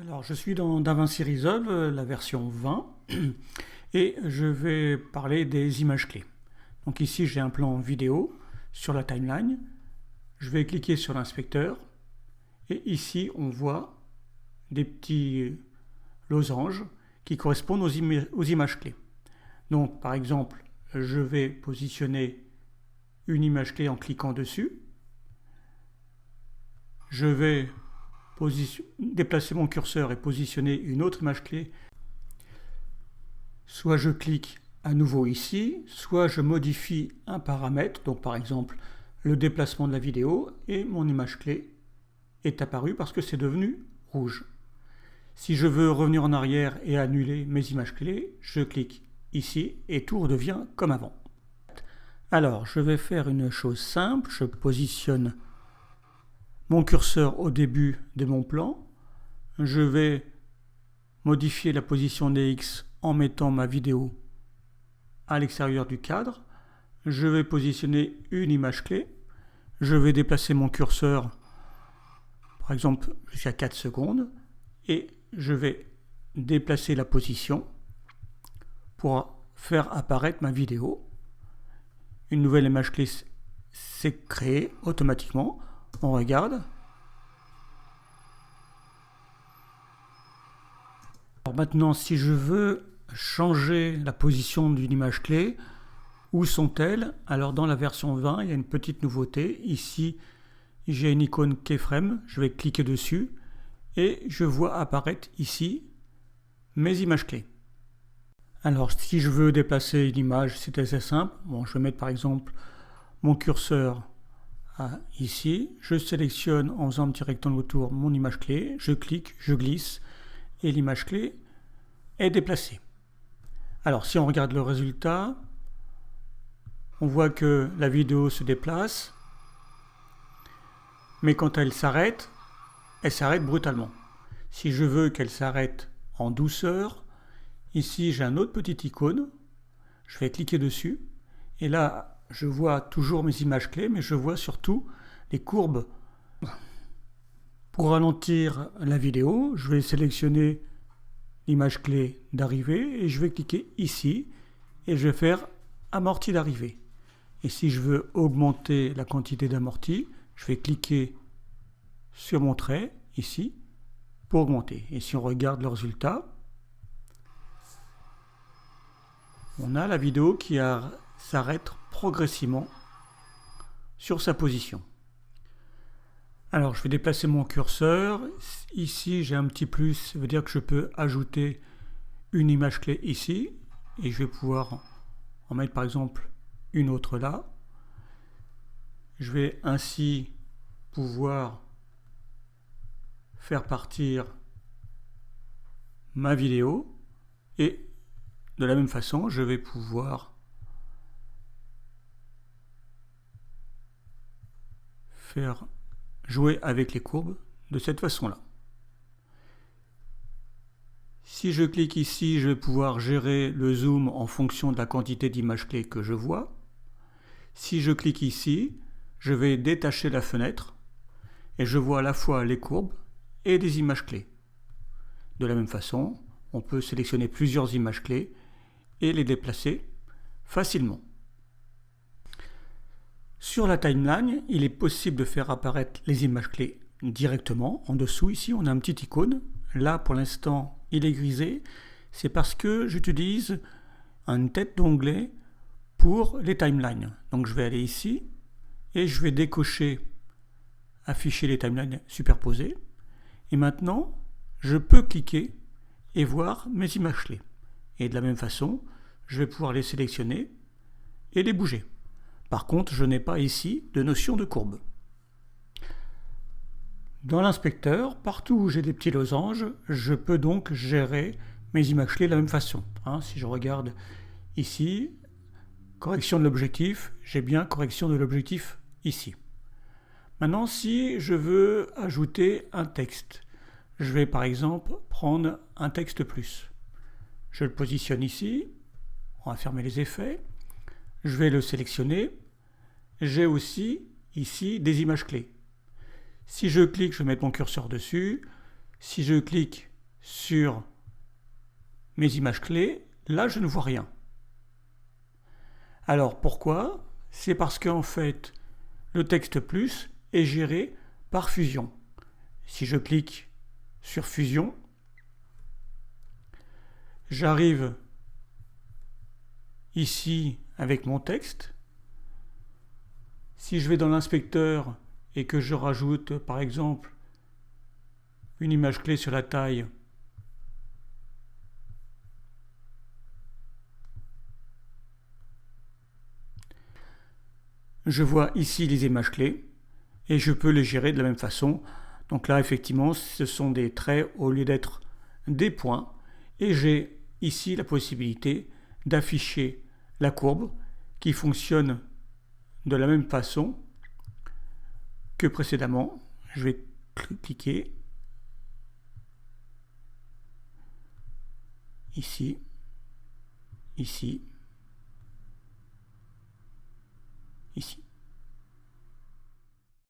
Alors, je suis dans DaVinci Resolve, la version 20, et je vais parler des images clés. Donc ici, j'ai un plan vidéo sur la timeline. Je vais cliquer sur l'inspecteur, et ici, on voit des petits losanges qui correspondent aux images clés. Donc, par exemple, je vais positionner une image clé en cliquant dessus. Je vais déplacer mon curseur et positionner une autre image clé. Soit je clique à nouveau ici, soit je modifie un paramètre, donc par exemple le déplacement de la vidéo, et mon image clé est apparue parce que c'est devenu rouge. Si je veux revenir en arrière et annuler mes images clés, je clique ici et tout redevient comme avant. Alors, je vais faire une chose simple, je positionne mon curseur au début de mon plan, je vais modifier la position des X en mettant ma vidéo à l'extérieur du cadre, je vais positionner une image clé, je vais déplacer mon curseur par exemple jusqu'à 4 secondes et je vais déplacer la position pour faire apparaître ma vidéo. Une nouvelle image clé s'est créée automatiquement. On regarde. Alors maintenant, si je veux changer la position d'une image clé, où sont-elles? Alors dans la version 20, il y a une petite nouveauté. Ici, j'ai une icône keyframe. Je vais cliquer dessus et je vois apparaître ici mes images clés. Alors si je veux déplacer une image, c'est assez simple. Bon, je vais mettre par exemple mon curseur ici. Je sélectionne en faisant un petit rectangle autour mon image clé. Je clique, je glisse et l'image clé est déplacée. Alors si on regarde le résultat, on voit que la vidéo se déplace, mais quand elle s'arrête brutalement. Si je veux qu'elle s'arrête en douceur, ici j'ai un autre petit icône, je vais cliquer dessus, et là je vois toujours mes images clés, mais je vois surtout les courbes. Pour ralentir la vidéo, je vais sélectionner l'image clé d'arrivée et je vais cliquer ici et je vais faire amorti d'arrivée. Et si je veux augmenter la quantité d'amorti, je vais cliquer sur mon trait ici pour augmenter. Et si on regarde le résultat, on a la vidéo qui s'arrête progressivement sur sa position. Alors je vais déplacer mon curseur. Ici j'ai un petit plus, ça veut dire que je peux ajouter une image clé ici et je vais pouvoir en mettre par exemple une autre là. Je vais ainsi pouvoir faire partir ma vidéo et de la même façon je vais pouvoir faire jouer avec les courbes de cette façon-là. Si je clique ici, je vais pouvoir gérer le zoom en fonction de la quantité d'images clés que je vois. Si je clique ici, je vais détacher la fenêtre et je vois à la fois les courbes et des images clés. De la même façon, on peut sélectionner plusieurs images clés et les déplacer facilement. Sur la timeline, il est possible de faire apparaître les images clés directement. En dessous, ici, on a un petit icône. Là, pour l'instant, il est grisé. C'est parce que j'utilise une tête d'onglet pour les timelines. Donc, je vais aller ici et je vais décocher afficher les timelines superposées. Et maintenant, je peux cliquer et voir mes images clés. Et de la même façon, je vais pouvoir les sélectionner et les bouger. Par contre, je n'ai pas ici de notion de courbe. Dans l'inspecteur, partout où j'ai des petits losanges, je peux donc gérer mes images clés de la même façon. Si je regarde ici, correction de l'objectif, j'ai bien correction de l'objectif ici. Maintenant, si je veux ajouter un texte, je vais par exemple prendre un texte plus. Je le positionne ici, on va fermer les effets, je vais le sélectionner. J'ai aussi ici des images clés. Si je clique, je vais mettre mon curseur dessus. Si je clique, sur mes images clés, là je ne vois rien. Alors pourquoi? C'est parce qu'en fait, le texte plus est géré par Fusion. Si je clique sur Fusion, j'arrive ici avec mon texte. Si je vais dans l'inspecteur et que je rajoute par exemple une image clé sur la taille, je vois ici les images clés et je peux les gérer de la même façon. Donc là, effectivement, ce sont des traits au lieu d'être des points. Et j'ai ici la possibilité d'afficher la courbe qui fonctionne de la même façon que précédemment. Je vais cliquer ici, ici, ici.